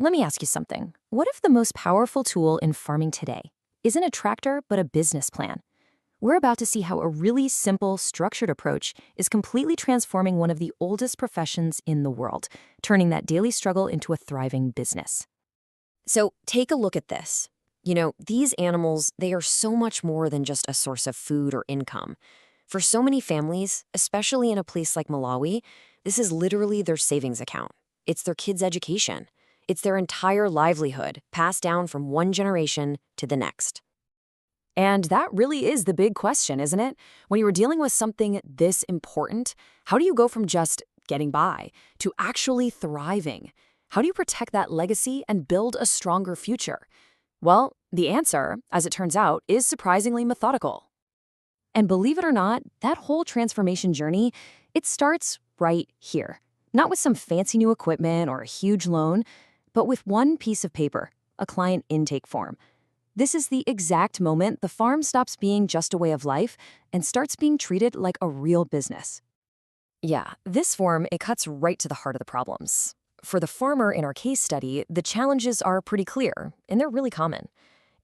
Let me ask you something. What if the most powerful tool in farming today isn't a tractor, but a business plan? We're about to see how a really simple, structured approach is completely transforming one of the oldest professions in the world, turning that daily struggle into a thriving business. So take a look at this. These animals, they are so much more than just a source of food or income. For so many families, especially in a place like Malawi, this is literally their savings account. It's their kids' education. It's their entire livelihood, passed down from one generation to the next. And that really is the big question, isn't it? When you were dealing with something this important, how do you go from just getting by to actually thriving? How do you protect that legacy and build a stronger future? Well, the answer, as it turns out, is surprisingly methodical. And believe it or not, that whole transformation journey, it starts right here. Not with some fancy new equipment or a huge loan, but with one piece of paper, a client intake form. This is the exact moment the farm stops being just a way of life and starts being treated like a real business. Yeah, this form, it cuts right to the heart of the problems. For the farmer in our case study, the challenges are pretty clear, and they're really common.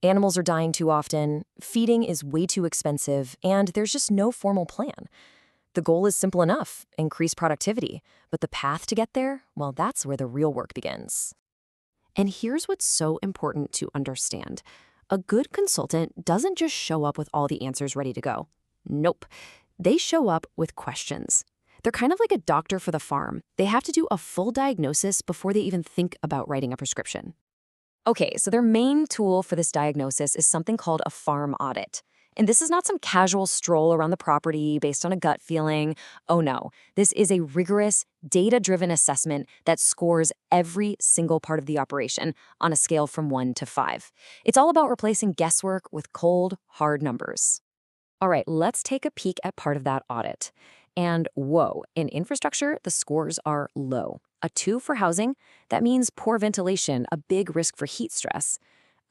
Animals are dying too often, feeding is way too expensive, and there's just no formal plan. The goal is simple enough, increase productivity, but the path to get there, well, that's where the real work begins. And here's what's so important to understand. A good consultant doesn't just show up with all the answers ready to go. Nope. They show up with questions. They're kind of like a doctor for the farm. They have to do a full diagnosis before they even think about writing a prescription. Okay, so their main tool for this diagnosis is something called a farm audit. And this is not some casual stroll around the property based on a gut feeling. Oh no, this is a rigorous, data-driven assessment that scores every single part of the operation on a scale from 1 to 5. It's all about replacing guesswork with cold, hard numbers. All right, let's take a peek at part of that audit. And whoa, in infrastructure, the scores are low. A 2 for housing, that means poor ventilation, a big risk for heat stress.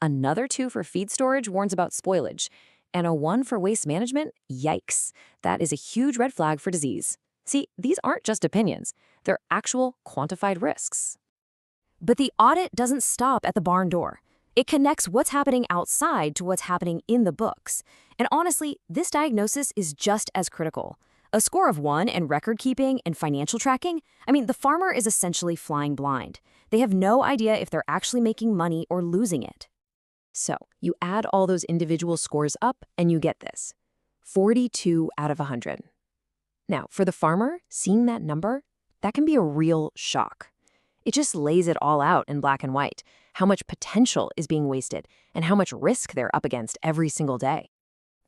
Another 2 for feed storage warns about spoilage. And a 1 for waste management, yikes. That is a huge red flag for disease. See, these aren't just opinions. They're actual quantified risks. But the audit doesn't stop at the barn door. It connects what's happening outside to what's happening in the books. And honestly, this diagnosis is just as critical. A score of 1 in record keeping and financial tracking, the farmer is essentially flying blind. They have no idea if they're actually making money or losing it. So you add all those individual scores up and you get this, 42 out of 100. Now, for the farmer, seeing that number, that can be a real shock. It just lays it all out in black and white, how much potential is being wasted and how much risk they're up against every single day.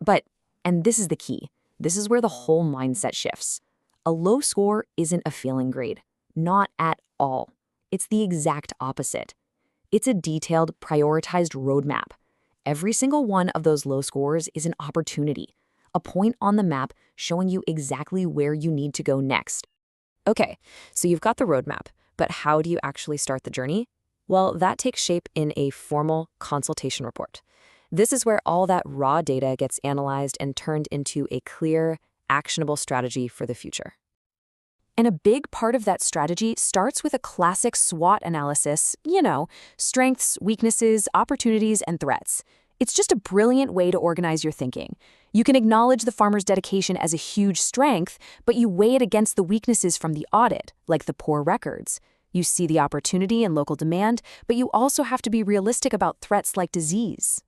But, and this is the key, this is where the whole mindset shifts. A low score isn't a failing grade, not at all. It's the exact opposite. It's a detailed, prioritized roadmap. Every single one of those low scores is an opportunity, a point on the map showing you exactly where you need to go next. Okay, so you've got the roadmap, but how do you actually start the journey? Well, that takes shape in a formal consultation report. This is where all that raw data gets analyzed and turned into a clear, actionable strategy for the future. And a big part of that strategy starts with a classic SWOT analysis, strengths, weaknesses, opportunities, and threats. It's just a brilliant way to organize your thinking. You can acknowledge the farmer's dedication as a huge strength, but you weigh it against the weaknesses from the audit, like the poor records. You see the opportunity and local demand, but you also have to be realistic about threats like disease.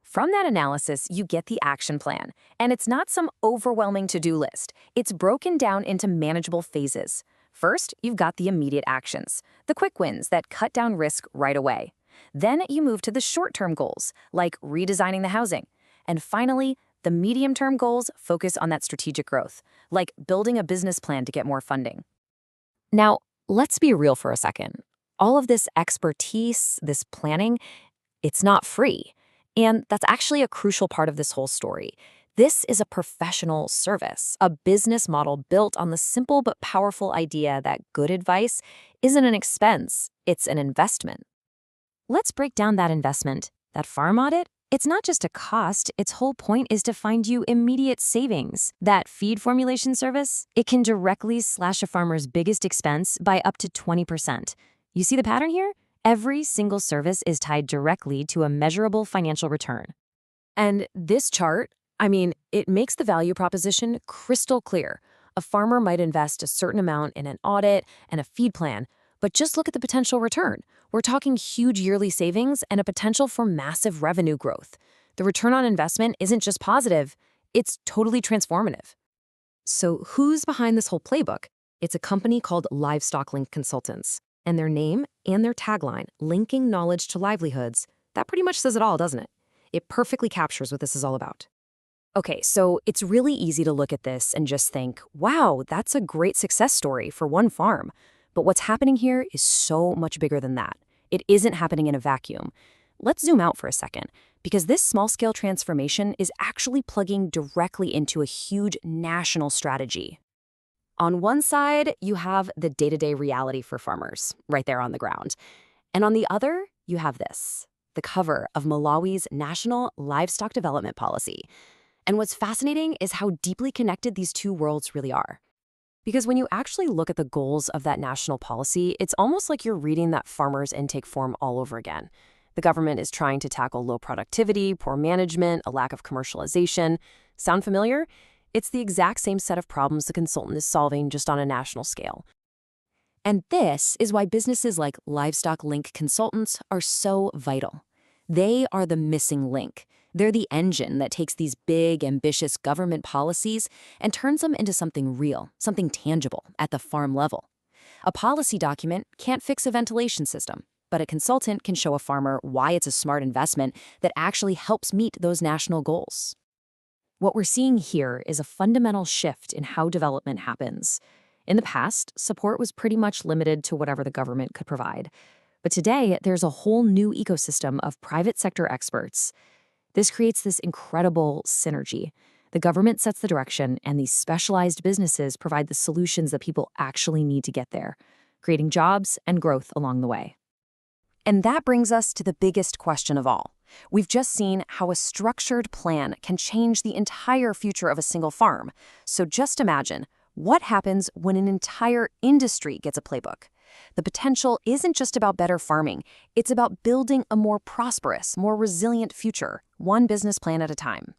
From that analysis, you get the action plan, and it's not some overwhelming to-do list. It's broken down into manageable phases. First, you've got the immediate actions, the quick wins that cut down risk right away. Then you move to the short-term goals, like redesigning the housing. And finally, the medium-term goals focus on that strategic growth, like building a business plan to get more funding. Now, let's be real for a second. All of this expertise, this planning, it's not free. And that's actually a crucial part of this whole story. This is a professional service, a business model built on the simple but powerful idea that good advice isn't an expense, it's an investment. Let's break down that investment. That farm audit, it's not just a cost, its whole point is to find you immediate savings. That feed formulation service, it can directly slash a farmer's biggest expense by up to 20%. You see the pattern here? Every single service is tied directly to a measurable financial return. And this chart, it makes the value proposition crystal clear. A farmer might invest a certain amount in an audit and a feed plan, but just look at the potential return. We're talking huge yearly savings and a potential for massive revenue growth. The return on investment isn't just positive, it's totally transformative. So who's behind this whole playbook? It's a company called Livestock Link Consultants. And their name and their tagline, linking knowledge to livelihoods, that pretty much says it all, doesn't it? It perfectly captures what this is all about. Okay, so it's really easy to look at this and just think, wow, that's a great success story for one farm. But what's happening here is so much bigger than that. It isn't happening in a vacuum. Let's zoom out for a second, because this small-scale transformation is actually plugging directly into a huge national strategy. On one side, you have the day-to-day reality for farmers, right there on the ground. And on the other, you have this, the cover of Malawi's National Livestock Development Policy. And what's fascinating is how deeply connected these two worlds really are. Because when you actually look at the goals of that national policy, it's almost like you're reading that farmer's intake form all over again. The government is trying to tackle low productivity, poor management, a lack of commercialization. Sound familiar? It's the exact same set of problems the consultant is solving, just on a national scale. And this is why businesses like Livestock Link Consultants are so vital. They are the missing link. They're the engine that takes these big, ambitious government policies and turns them into something real, something tangible at the farm level. A policy document can't fix a ventilation system, but a consultant can show a farmer why it's a smart investment that actually helps meet those national goals. What we're seeing here is a fundamental shift in how development happens. In the past, support was pretty much limited to whatever the government could provide. But today, there's a whole new ecosystem of private sector experts. This creates this incredible synergy. The government sets the direction, and these specialized businesses provide the solutions that people actually need to get there, creating jobs and growth along the way. And that brings us to the biggest question of all. We've just seen how a structured plan can change the entire future of a single farm. So just imagine, what happens when an entire industry gets a playbook? The potential isn't just about better farming. It's about building a more prosperous, more resilient future, one business plan at a time.